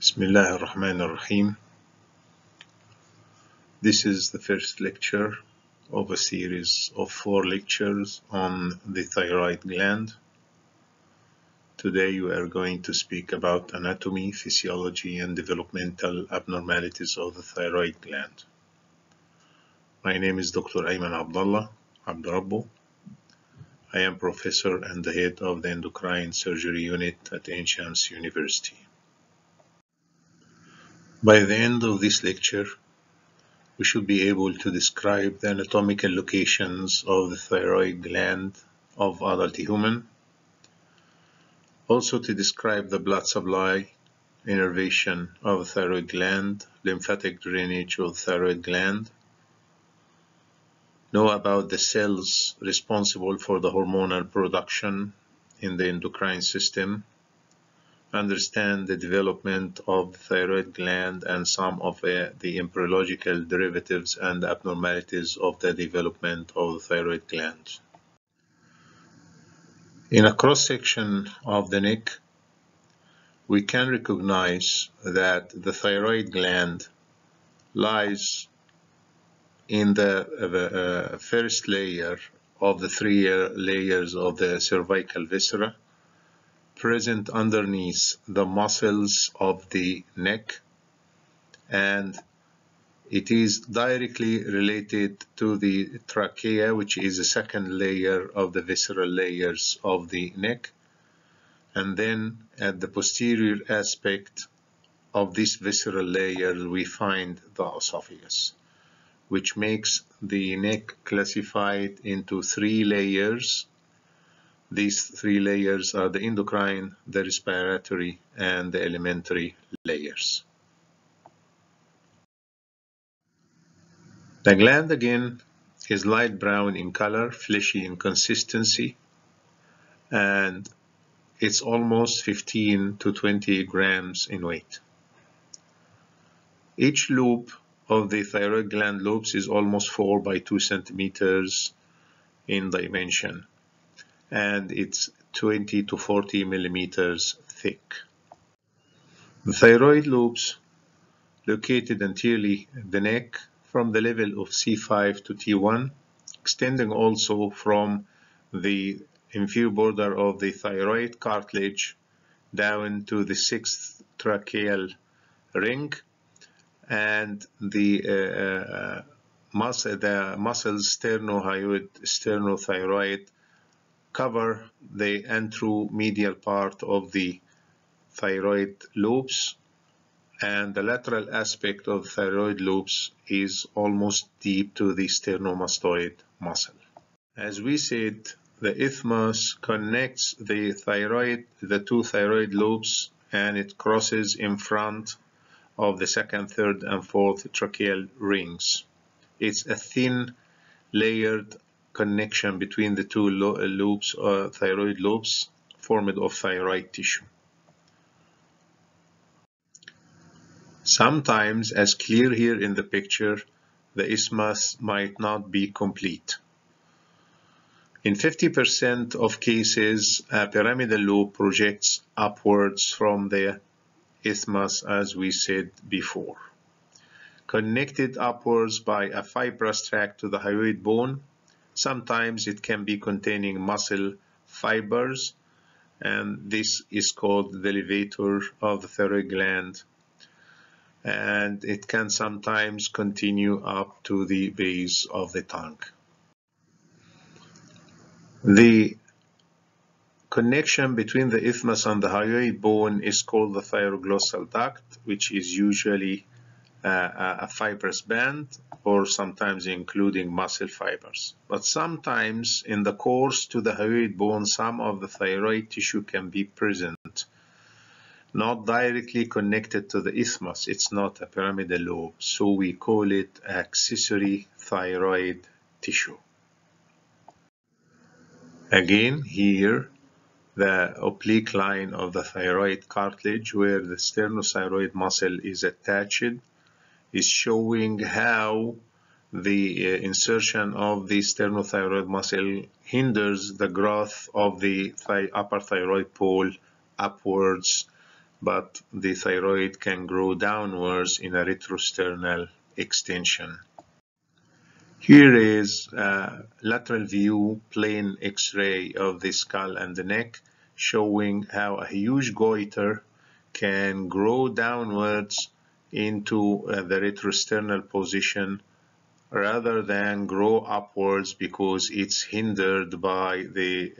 Bismillah ar-Rahman ar-Rahim. This is the first lecture of a series of 4 lectures on the thyroid gland. Today we are going to speak about anatomy, physiology, and developmental abnormalities of the thyroid gland. My name is Dr. Ayman Abdullah Rabu. I am professor and the head of the endocrine surgery unit at Ain Shams University. By the end of this lecture, we should be able to describe the anatomical locations of the thyroid gland of adult human, also to describe the blood supply, innervation of the thyroid gland, lymphatic drainage of the thyroid gland, know about the cells responsible for the hormonal production in the endocrine system, understand the development of the thyroid gland and some of the embryological derivatives and abnormalities of the development of the thyroid gland. In a cross-section of the neck, we can recognize that the thyroid gland lies in the first layer of the 3 layers of the cervical viscera, present underneath the muscles of the neck, and it is directly related to the trachea, which is the second layer of the visceral layers of the neck. And then at the posterior aspect of this visceral layer we find the esophagus, which makes the neck classified into 3 layers. These 3 layers are the endocrine, the respiratory, and the alimentary layers. The gland again is light brown in color, fleshy in consistency, and it's almost 15 to 20 grams in weight. Each loop of the thyroid gland lobes is almost 4 by 2 centimeters in dimension, and it's 20 to 40 millimeters thick. The thyroid lobes located anteriorly the neck from the level of C5 to T1, extending also from the inferior border of the thyroid cartilage down to the 6th tracheal ring, and the muscles sternothyroid cover the anteromedial part of the thyroid lobes, and the lateral aspect of the thyroid lobes is almost deep to the sternomastoid muscle. As we said, the isthmus connects the two thyroid lobes, and it crosses in front of the 2nd, 3rd, and 4th tracheal rings. It's a thin layered connection between the two lobes, thyroid lobes, formed of thyroid tissue. Sometimes, as clear here in the picture, the isthmus might not be complete. In 50% of cases, a pyramidal lobe projects upwards from the isthmus, as we said before, connected upwards by a fibrous tract to the hyoid bone. Sometimes it can be containing muscle fibers, and this is called the levator of the thyroid gland, and it can sometimes continue up to the base of the tongue. The connection between the isthmus and the hyoid bone is called the Thyroglossal duct, which is usually a fibrous band, or sometimes including muscle fibers. But sometimes in the course to the hyoid bone, some of the thyroid tissue can be present, not directly connected to the isthmus. It's not a pyramidal lobe, so we call it accessory thyroid tissue. Again, here the oblique line of the thyroid cartilage, where the sternothyroid muscle is attached, is showing how the insertion of the sternothyroid muscle hinders the growth of the upper thyroid pole upwards but the thyroid can grow downwards in a retrosternal extension. Here is a lateral view plain X-ray of the skull and the neck, showing how a huge goiter can grow downwards into the retrosternal position rather than grow upwards, because it's hindered by the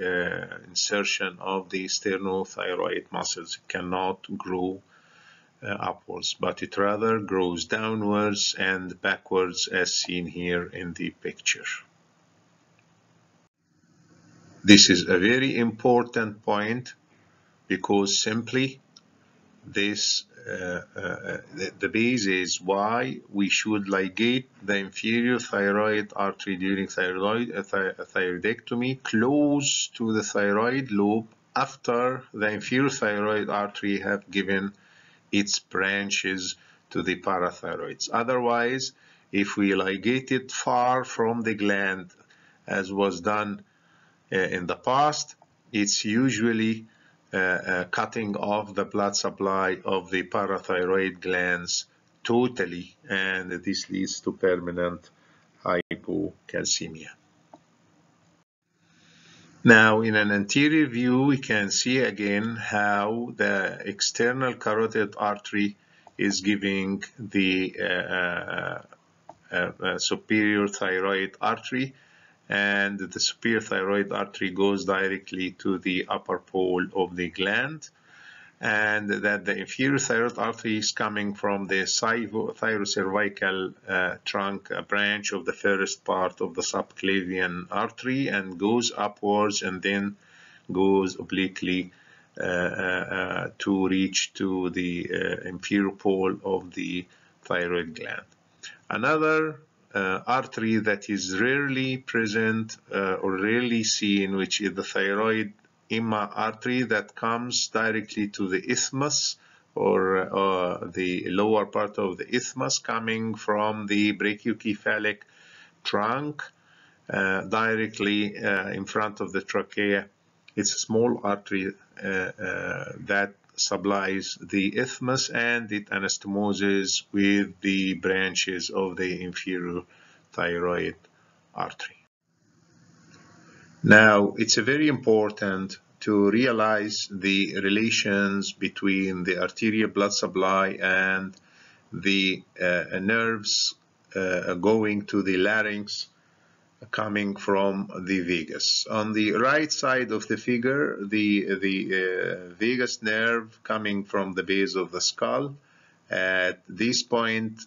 insertion of the sternothyroid muscles. It cannot grow upwards, but it rather grows downwards and backwards, as seen here in the picture. This is a very important point, because simply this the base is why we should ligate the inferior thyroid artery during thyroidectomy close to the thyroid lobe after the inferior thyroid artery have given its branches to the parathyroids. Otherwise, if we ligate it far from the gland, as was done in the past, it's usually cutting off the blood supply of the parathyroid glands totally, and this leads to permanent hypocalcemia. Now, in an anterior view, we can see again how the external carotid artery is giving the superior thyroid artery, and the superior thyroid artery goes directly to the upper pole of the gland, and that the inferior thyroid artery is coming from the thyrocervical trunk, a branch of the first part of the subclavian artery, and goes upwards and then goes obliquely to reach to the inferior pole of the thyroid gland. Another artery that is rarely present or rarely seen, which is the thyroid artery that comes directly to the isthmus, or the lower part of the isthmus, coming from the brachiocephalic trunk directly in front of the trachea. It's a small artery that supplies the isthmus, and it anastomoses with the branches of the inferior thyroid artery. Now, it's very important to realize the relations between the arterial blood supply and the nerves going to the larynx coming from the vagus. On the right side of the figure, the vagus nerve coming from the base of the skull. At this point,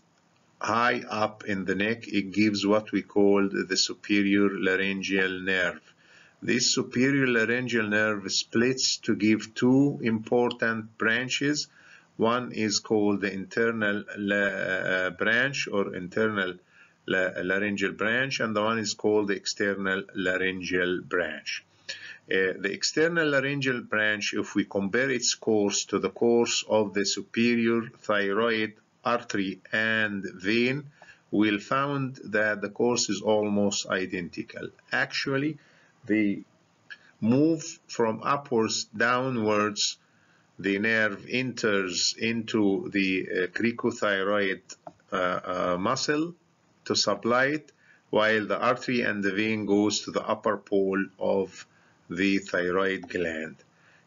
high up in the neck, it gives what we call the superior laryngeal nerve. This superior laryngeal nerve splits to give two important branches. One is called the internal branch, or internal laryngeal branch, and the one is called the external laryngeal branch. The external laryngeal branch, if we compare its course to the course of the superior thyroid artery and vein, we'll find that the course is almost identical. Actually, they move from upwards downwards. The nerve enters into the cricothyroid muscle to supply it, while the artery and the vein goes to the upper pole of the thyroid gland.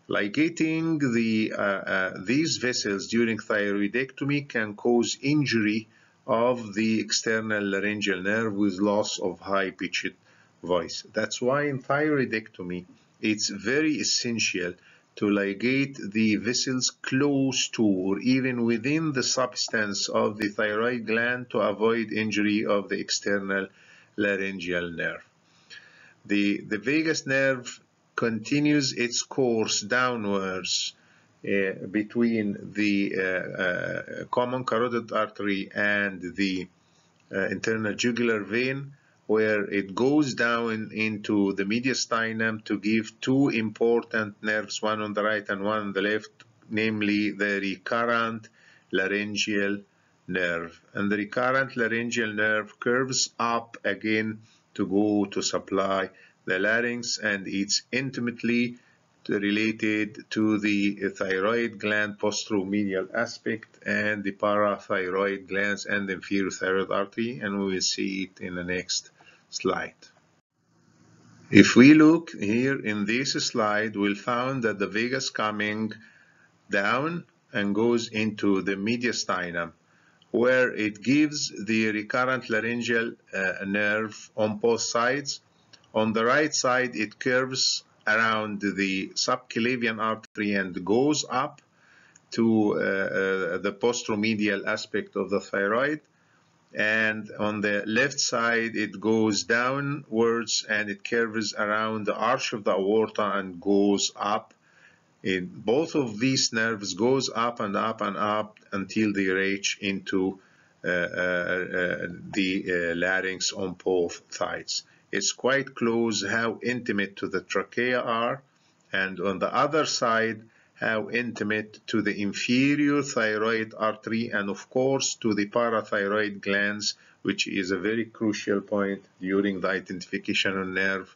Ligating these vessels during thyroidectomy can cause injury of the external laryngeal nerve with loss of high-pitched voice. That's why in thyroidectomy, it's very essential to ligate the vessels close to or even within the substance of the thyroid gland to avoid injury of the external laryngeal nerve. The vagus nerve continues its course downwards between the common carotid artery and the internal jugular vein, where it goes down into the mediastinum to give two important nerves, one on the right and one on the left, namely the recurrent laryngeal nerve. And the recurrent laryngeal nerve curves up again to go to supply the larynx, and it's intimately related to the thyroid gland posteromedial aspect and the parathyroid glands and the inferior thyroid artery, and we will see it in the next slide. If we look here in this slide, we'll find that the vagus coming down and goes into the mediastinum, where it gives the recurrent laryngeal nerve on both sides. On the right side, it curves around the subclavian artery and goes up to the posteromedial aspect of the thyroid. And on the left side, it goes downwards and it curves around the arch of the aorta and goes up. Both of these nerves goes up and up and up until they reach into the larynx on both sides. It's quite close how intimate to the trachea are, and on the other side, how intimate to the inferior thyroid artery and of course to the parathyroid glands, which is a very crucial point during the identification of nerve,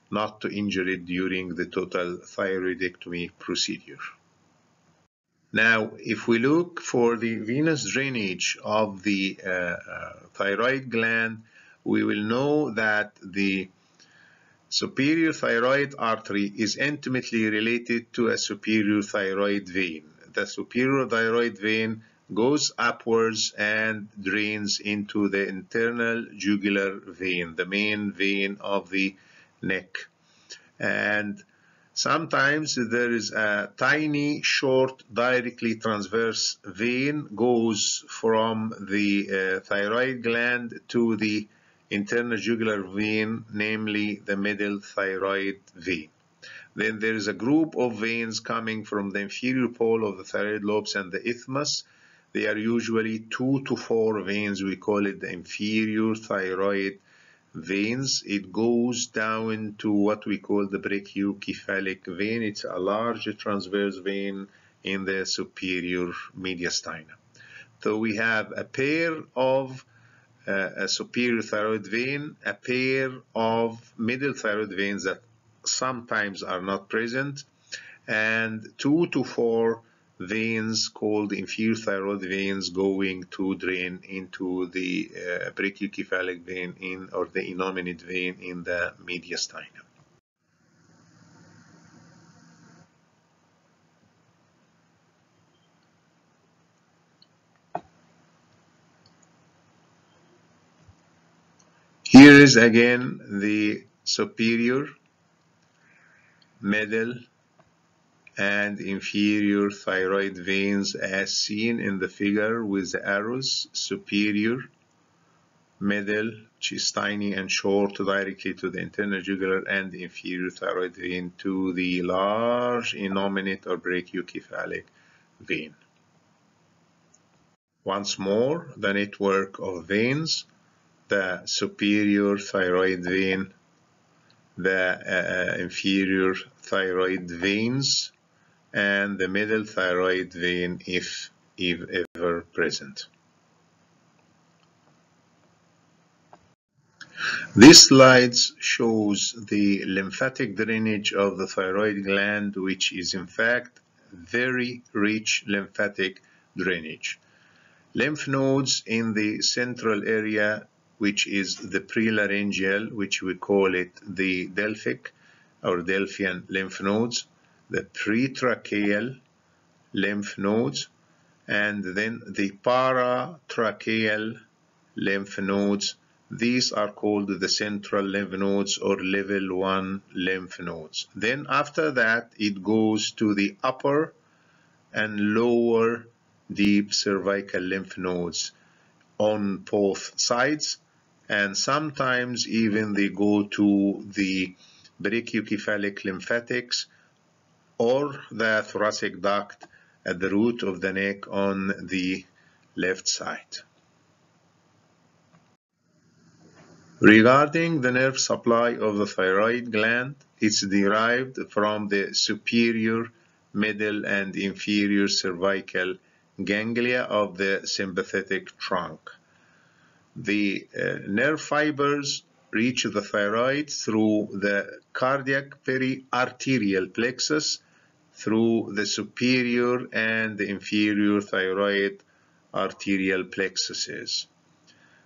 not to injure it during the total thyroidectomy procedure. Now, if we look for the venous drainage of the thyroid gland, we will know that the superior thyroid artery is intimately related to a superior thyroid vein. The superior thyroid vein goes upwards and drains into the internal jugular vein, the main vein of the neck. And sometimes there is a tiny, short, directly transverse vein goes from the thyroid gland to the internal jugular vein, namely the middle thyroid vein. Then there is a group of veins coming from the inferior pole of the thyroid lobes and the isthmus. They are usually 2 to 4 veins. We call it the inferior thyroid veins. It goes down to what we call the brachiocephalic vein. It's a large transverse vein in the superior mediastinum. So we have a pair of a superior thyroid vein, a pair of middle thyroid veins that sometimes are not present, and 2 to 4 veins called inferior thyroid veins going to drain into the brachiocephalic vein or the innominate vein in the mediastinum. Here is again the superior, middle, and inferior thyroid veins as seen in the figure with the arrows. Superior, middle, which is tiny and short directly to the internal jugular, and the inferior thyroid vein to the large innominate or brachiocephalic vein. Once more, the network of veins: the superior thyroid vein, the inferior thyroid veins, and the middle thyroid vein if ever present. This slide shows the lymphatic drainage of the thyroid gland, which is in fact very rich lymphatic drainage. Lymph nodes in the central area, which is the prelaryngeal, which we call it the Delphic or Delphian lymph nodes, the pretracheal lymph nodes, and then the paratracheal lymph nodes. These are called the central lymph nodes or level 1 lymph nodes. Then after that, it goes to the upper and lower deep cervical lymph nodes on both sides, and sometimes even they go to the brachiocephalic lymphatics or the thoracic duct at the root of the neck on the left side. Regarding the nerve supply of the thyroid gland, it's derived from the superior, middle, and inferior cervical ganglia of the sympathetic trunk. The nerve fibers reach the thyroid through the cardiac periarterial plexus, through the superior and the inferior thyroid arterial plexuses.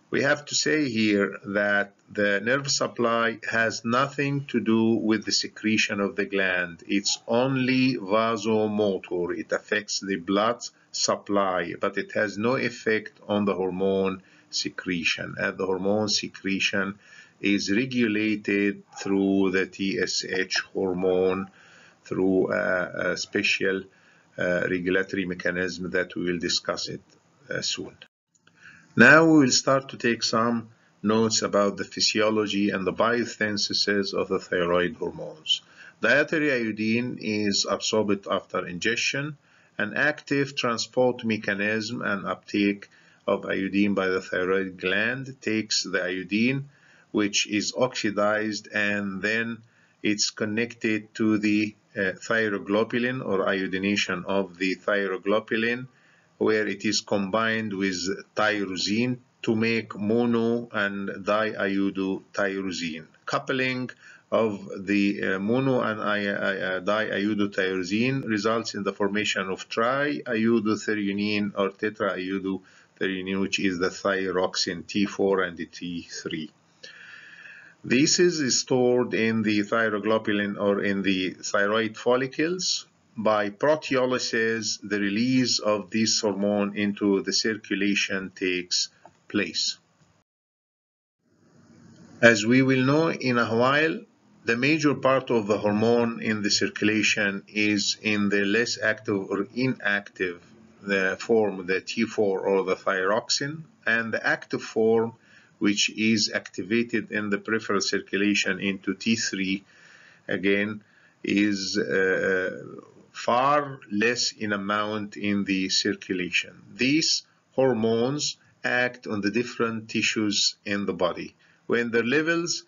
We have to say here that the nerve supply has nothing to do with the secretion of the gland. It's only vasomotor. It affects the blood supply, but it has no effect on the hormone secretion. And the hormone secretion is regulated through the TSH hormone, through a special regulatory mechanism that we will discuss it soon. Now we will start to take some notes about the physiology and the biosynthesis of the thyroid hormones. Dietary iodine is absorbed after ingestion. An active transport mechanism and uptake of iodine by the thyroid gland takes the iodine, which is oxidized, and then it's connected to the thyroglobulin or iodination of the thyroglobulin, where it is combined with tyrosine to make mono and diiodotyrosine. Coupling of the mono and diiodotyrosine results in the formation of triiodothyronine or tetraiodothyronine, which is the thyroxine T4 and the T3. This is stored in the thyroglobulin or in the thyroid follicles. By proteolysis, the release of this hormone into the circulation takes place. As we will know in a while, the major part of the hormone in the circulation is in the less active or inactive form, the T4 or the thyroxine, and the active form, which is activated in the peripheral circulation into T3, again, is far less in amount in the circulation. These hormones act on the different tissues in the body. When the levels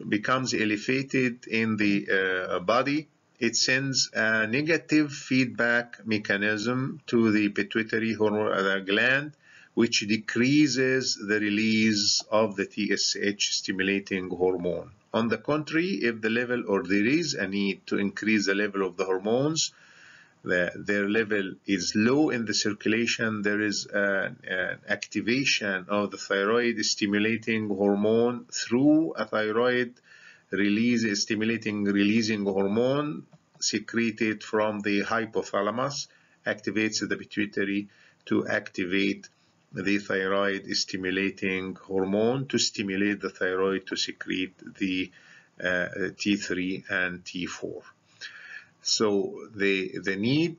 becomes elevated in the body, it sends a negative feedback mechanism to the pituitary hormone gland, which decreases the release of the TSH stimulating hormone. On the contrary, if the level or there is a need to increase the level of the hormones, their level is low in the circulation, there is an activation of the thyroid stimulating hormone through a thyroid releasing hormone secreted from the hypothalamus, activates the pituitary to activate the thyroid stimulating hormone to stimulate the thyroid to secrete the T3 and T4. So the need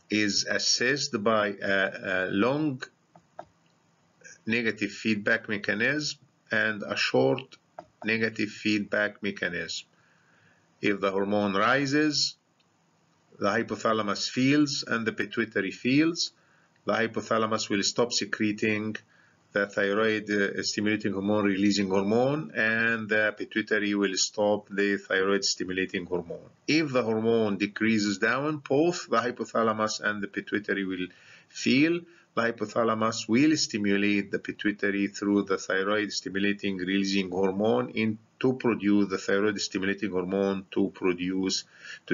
is assessed by a long negative feedback mechanism and a short negative feedback mechanism. If the hormone rises, the hypothalamus feels and the pituitary feels. The hypothalamus will stop secreting the thyroid stimulating hormone releasing hormone, and the pituitary will stop the thyroid stimulating hormone. If the hormone decreases down, both the hypothalamus and the pituitary will feel. The hypothalamus will stimulate the pituitary through the thyroid stimulating releasing hormone to produce the thyroid stimulating hormone to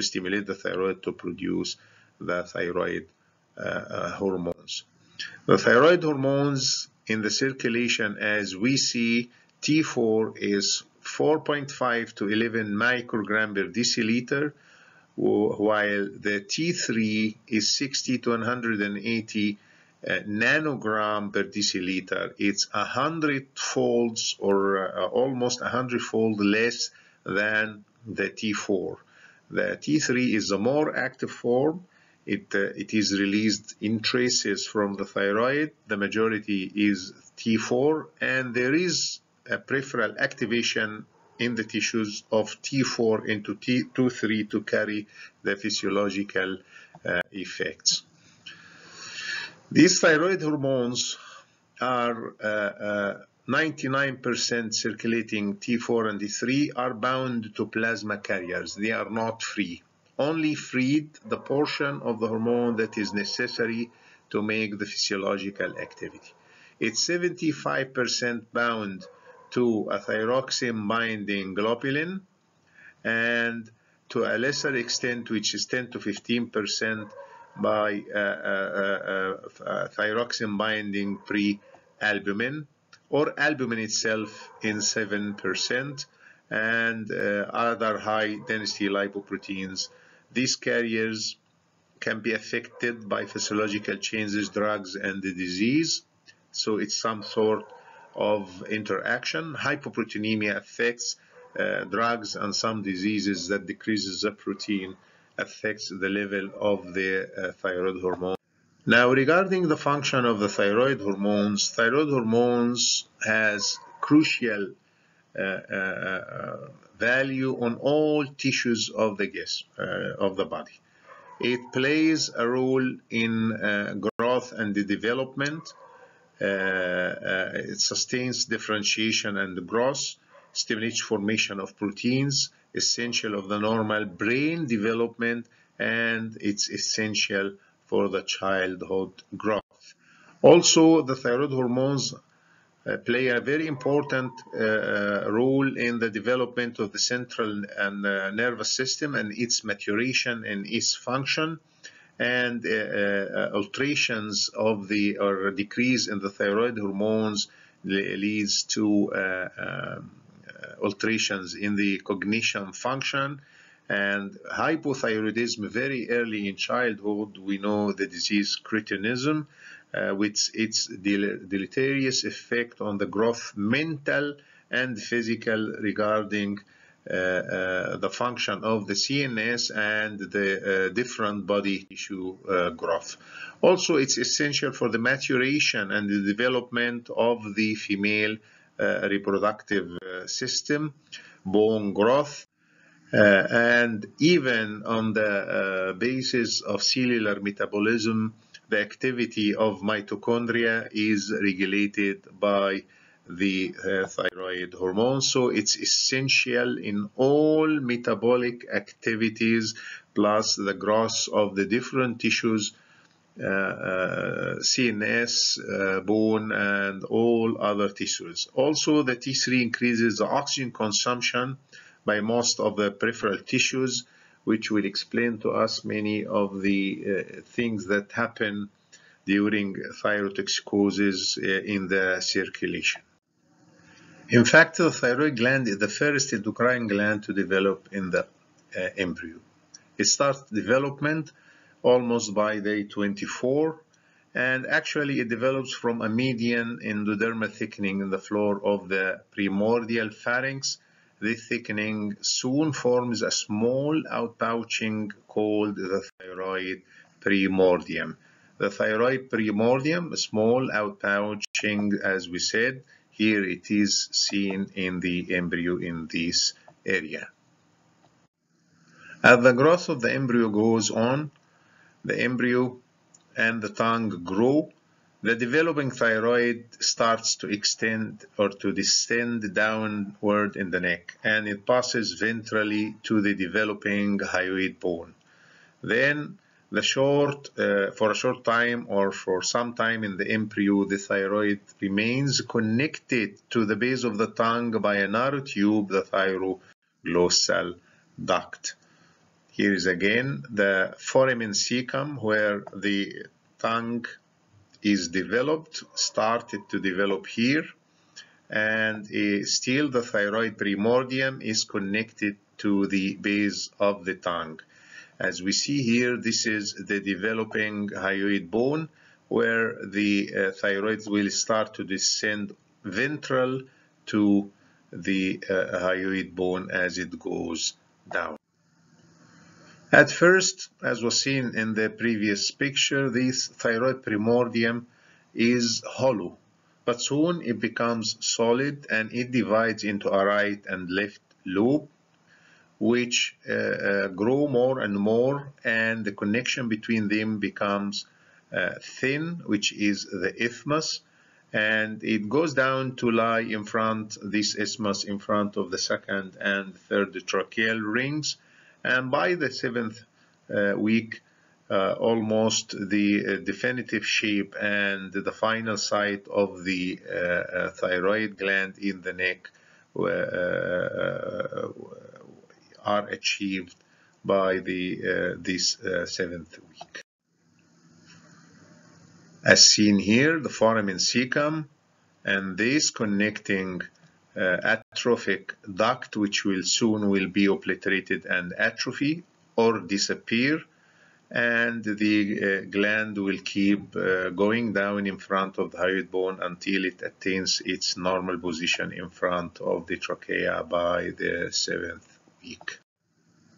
stimulate the thyroid to produce the thyroid hormones. The thyroid hormones in the circulation, as we see, T4 is 4.5 to 11 microgram per deciliter, while the T3 is 60 to 180 nanogram per deciliter. It's 100-fold or almost 100-fold less than the T4. The T3 is a more active form. It is released in traces from the thyroid. The majority is T4, and there is a peripheral activation in the tissues of T4 into T3 to carry the physiological effects. These thyroid hormones are 99% circulating T4 and T3 are bound to plasma carriers. They are not free. Only freed the portion of the hormone that is necessary to make the physiological activity. It's 75% bound to a thyroxine binding globulin, and to a lesser extent, which is 10 to 15%, by thyroxine binding pre-albumin, or albumin itself in 7%, and other high density lipoproteins. These carriers can be affected by physiological changes, drugs, and the disease. So it's some sort of interaction. Hypoproteinemia affects drugs, and some diseases that decreases the protein affects the level of the thyroid hormone. Now, regarding the function of the thyroid hormones has crucial value on all tissues of the body. It plays a role in growth and the development. It sustains differentiation and growth, stimulates formation of proteins, essential of the normal brain development, and it's essential for the childhood growth. Also, the thyroid hormones play a very important role in the development of the central and nervous system and its maturation and its function, and alterations of the or decrease in the thyroid hormones leads to alterations in the cognition function and hypothyroidism very early in childhood. We know the disease cretinism, with its deleterious effect on the growth, mental and physical, regarding the function of the CNS and the different body tissue growth. Also, it's essential for the maturation and the development of the female reproductive system, bone growth, and even on the basis of cellular metabolism, the activity of mitochondria is regulated by the thyroid hormone. So it's essential in all metabolic activities, plus the growth of the different tissues, CNS, bone, and all other tissues. Also, the T3 increases the oxygen consumption by most of the peripheral tissues, which will explain to us many of the things that happen during thyrotoxicosis in the circulation. In fact, the thyroid gland is the first endocrine gland to develop in the embryo. It starts development almost by day 24, and actually it develops from a median endodermal thickening in the floor of the primordial pharynx. This thickening soon forms a small outpouching called the thyroid primordium. The thyroid primordium, a small outpouching, as we said, here it is seen in the embryo in this area. As the growth of the embryo goes on, the embryo and the tongue grow. The developing thyroid starts to extend or to descend downward in the neck, and it passes ventrally to the developing hyoid bone. Then, for a short time or for some time in the embryo, the thyroid remains connected to the base of the tongue by a narrow tube, the Thyroglossal duct. Here is again the foramen cecum, where the tongue is developed, started to develop here, and still the thyroid primordium is connected to the base of the tongue. As we see here, this is the developing hyoid bone, where the thyroid will start to descend ventral to the hyoid bone as it goes down. At first, as was seen in the previous picture, this thyroid primordium is hollow, but soon it becomes solid and it divides into a right and left lobe, which grow more and more, and the connection between them becomes thin, which is the isthmus, and it goes down to lie in front, this isthmus in front of the second and third tracheal rings, and by the 7th week almost the definitive shape and the final site of the thyroid gland in the neck are achieved by this 7th week. As seen here, the foramen cecum and this connecting atrophic duct, which will soon be obliterated and atrophy or disappear, and the gland will keep going down in front of the hyoid bone until it attains its normal position in front of the trachea by the 7th week.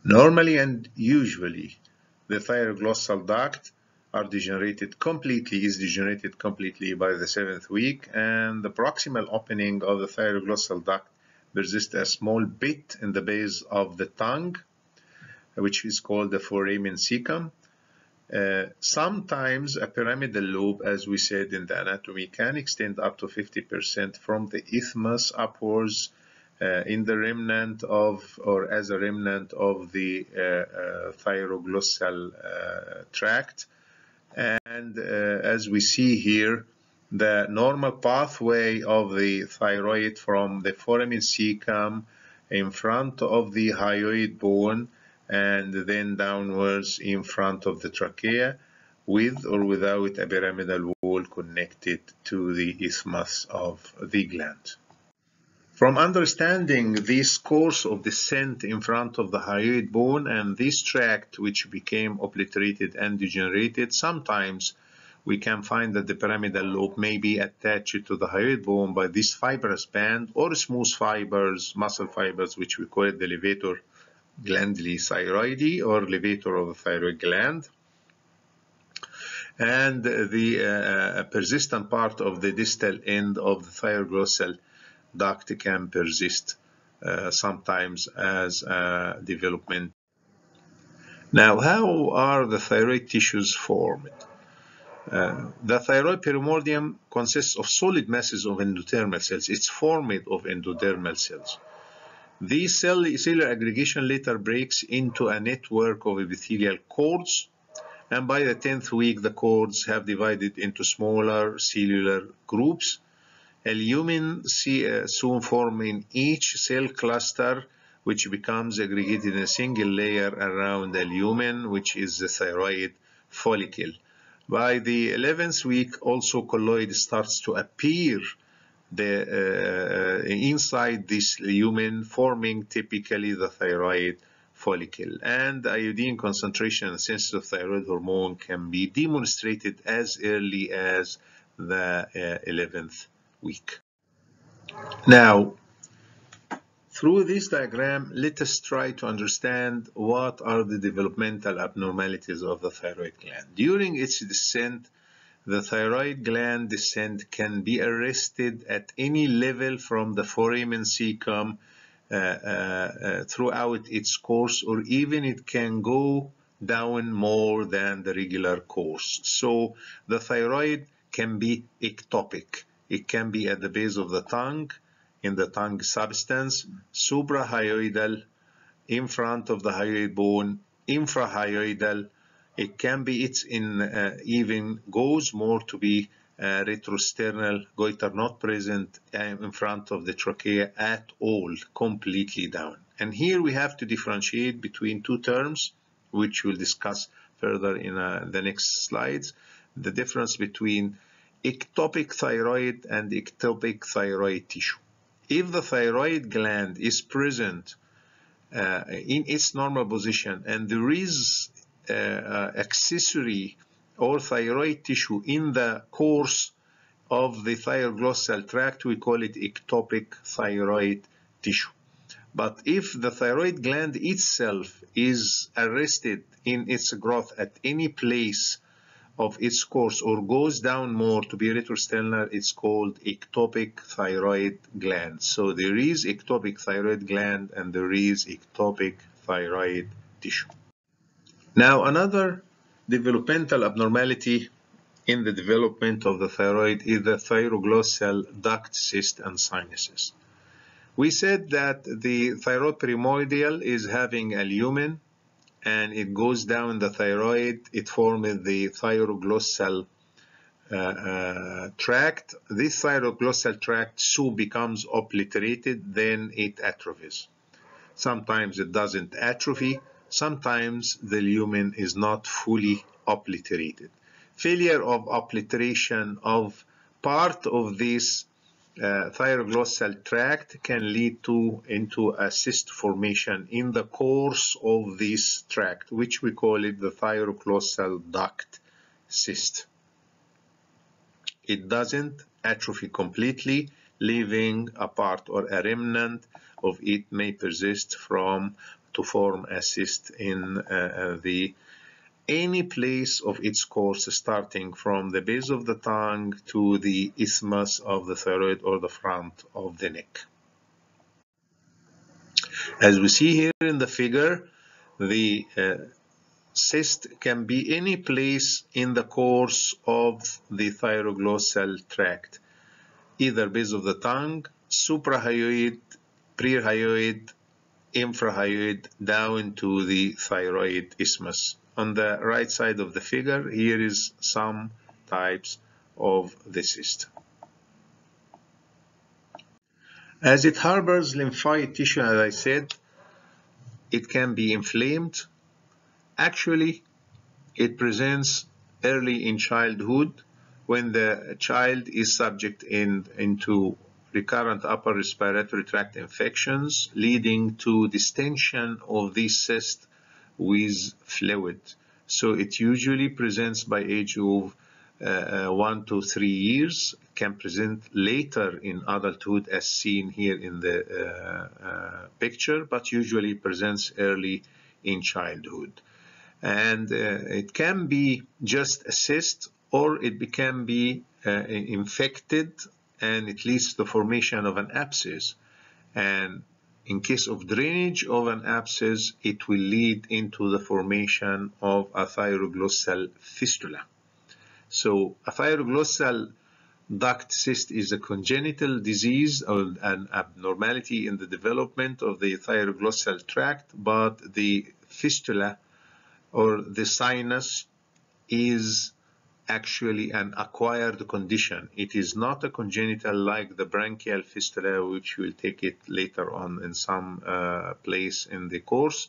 Normally and usually, the thyroglossal duct is degenerated completely by the 7th week, and the proximal opening of the thyroglossal duct persists a small bit in the base of the tongue, which is called the foramen cecum. Sometimes a pyramidal lobe, as we said in the anatomy, can extend up to 50% from the isthmus upwards in the remnant of, or as a remnant of the thyroglossal tract. And as we see here, the normal pathway of the thyroid from the foramen cecum in front of the hyoid bone and then downwards in front of the trachea, with or without a pyramidal wall connected to the isthmus of the gland. From understanding this course of descent in front of the hyoid bone and this tract which became obliterated and degenerated, sometimes we can find that the pyramidal lobe may be attached to the hyoid bone by this fibrous band or smooth fibers, muscle fibers, which we call it the levator glanduli thyroidi or levator of the thyroid gland. And the persistent part of the distal end of the thyroglossal duct can persist sometimes as development. Now, how are the thyroid tissues formed? The thyroid perimordium consists of solid masses of endodermal cells. It's formed of endodermal cells. This cellular aggregation later breaks into a network of epithelial cords, and by the 10th week, the cords have divided into smaller cellular groups. A lumen soon form in each cell cluster, which becomes aggregated in a single layer around the lumen, which is the thyroid follicle. By the 11th week, also colloid starts to appear inside this lumen, forming typically the thyroid follicle. And iodine concentration and sensitive thyroid hormone can be demonstrated as early as the 11th week. Now, through this diagram, let us try to understand what are the developmental abnormalities of the thyroid gland. During its descent, the thyroid gland descent can be arrested at any level from the foramen cecum throughout its course, or even it can go down more than the regular course. So the thyroid can be ectopic. It can be at the base of the tongue, in the tongue substance, suprahyoidal, in front of the hyoid bone, infrahyoidal. It can be, even goes more to be retrosternal goitre, not present in front of the trachea at all, completely down. And here we have to differentiate between two terms, which we'll discuss further in the next slides. The difference between ectopic thyroid and ectopic thyroid tissue. If the thyroid gland is present in its normal position and there is accessory or thyroid tissue in the course of the thyroglossal tract, we call it ectopic thyroid tissue. But if the thyroid gland itself is arrested in its growth at any place of its course or goes down more to be retrosternal, it's called ectopic thyroid gland. So there is ectopic thyroid gland and there is ectopic thyroid tissue. Now, another developmental abnormality in the development of the thyroid is the thyroglossal duct, cyst, and sinuses. We said that the thyroid perimordial is having a lumen and it goes down the thyroid. It forms the thyroglossal tract. This thyroglossal tract soon becomes obliterated, then it atrophies. Sometimes it doesn't atrophy. Sometimes the lumen is not fully obliterated. Failure of obliteration of part of this thyroglossal tract can lead into a cyst formation in the course of this tract, which we call it the thyroglossal duct cyst. It doesn't atrophy completely, leaving a part or a remnant of it may persist to form a cyst in any place of its course, starting from the base of the tongue to the isthmus of the thyroid or the front of the neck. As we see here in the figure, the cyst can be any place in the course of the thyroglossal tract, either base of the tongue, suprahyoid, prehyoid, infrahyoid, down to the thyroid isthmus. On the right side of the figure, here is some types of the cyst. As it harbors lymphatic tissue, as I said, it can be inflamed. Actually, it presents early in childhood when the child is subject into recurrent upper respiratory tract infections, leading to distension of this cyst with fluid. So it usually presents by age of 1 to 3 years, can present later in adulthood as seen here in the picture, but usually presents early in childhood. And it can be just a cyst, or it can be infected, and it leads to the formation of an abscess. And in case of drainage of an abscess, it will lead into the formation of a thyroglossal fistula. So a thyroglossal duct cyst is a congenital disease or an abnormality in the development of the thyroglossal tract, but the fistula or the sinus is actually an acquired condition. It is not a congenital like the branchial fistula, which we'll take it later on in some place in the course,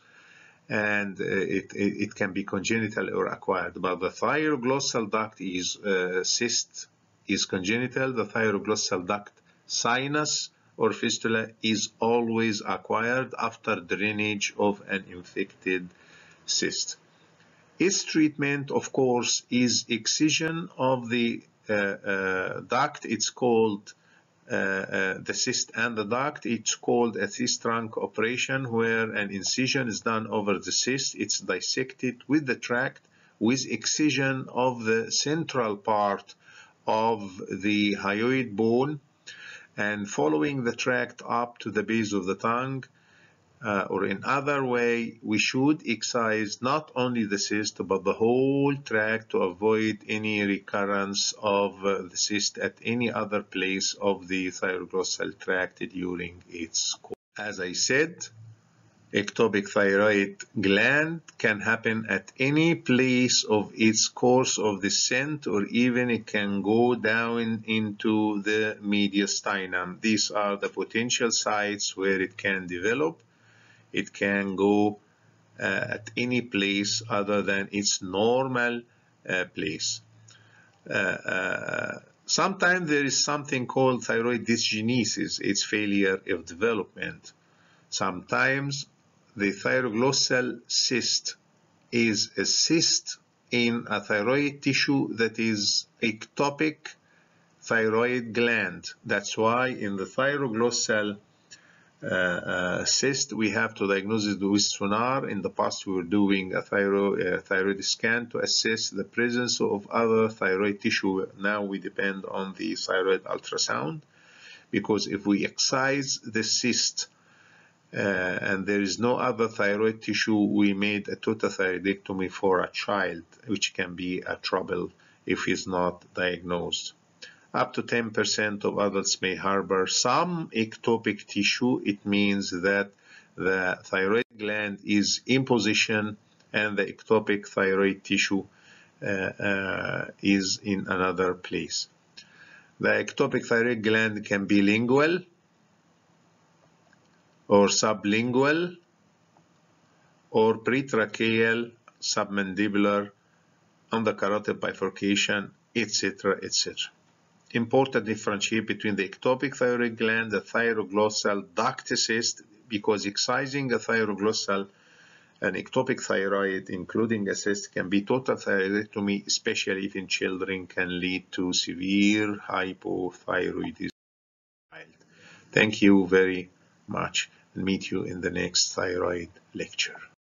and it can be congenital or acquired. But the thyroglossal duct cyst is congenital. The thyroglossal duct sinus or fistula is always acquired after drainage of an infected cyst. Its treatment, of course, is excision of the duct. It's called the cyst and the duct. It's called a cyst trunk operation, where an incision is done over the cyst. It's dissected with the tract with excision of the central part of the hyoid bone, and following the tract up to the base of the tongue. Or in other way, we should excise not only the cyst but the whole tract to avoid any recurrence of the cyst at any other place of the thyroglossal tract during its course. As I said, ectopic thyroid gland can happen at any place of its course of descent, or even it can go down into the mediastinum. These are the potential sites where it can develop. It can go at any place other than its normal place. Sometimes there is something called thyroid dysgenesis. It's failure of development. Sometimes the thyroglossal cyst is a cyst in a thyroid tissue that is ectopic thyroid gland. That's why in the thyroglossal cyst, we have to diagnose it with sonar. In the past, we were doing a thyroid scan to assess the presence of other thyroid tissue. Now we depend on the thyroid ultrasound, because if we excise the cyst and there is no other thyroid tissue, we made a total thyroidectomy for a child, which can be a trouble if it's not diagnosed. Up to 10% of adults may harbor some ectopic tissue. It means that the thyroid gland is in position and the ectopic thyroid tissue is in another place. The ectopic thyroid gland can be lingual or sublingual or pretracheal, submandibular, on the carotid bifurcation, etc., etc. Important to differentiate between the ectopic thyroid gland, the thyroglossal duct cyst, because excising a thyroglossal and ectopic thyroid, including a cyst, can be total thyroidectomy, especially if in children, can lead to severe hypothyroidism. Thank you very much, and meet you in the next thyroid lecture.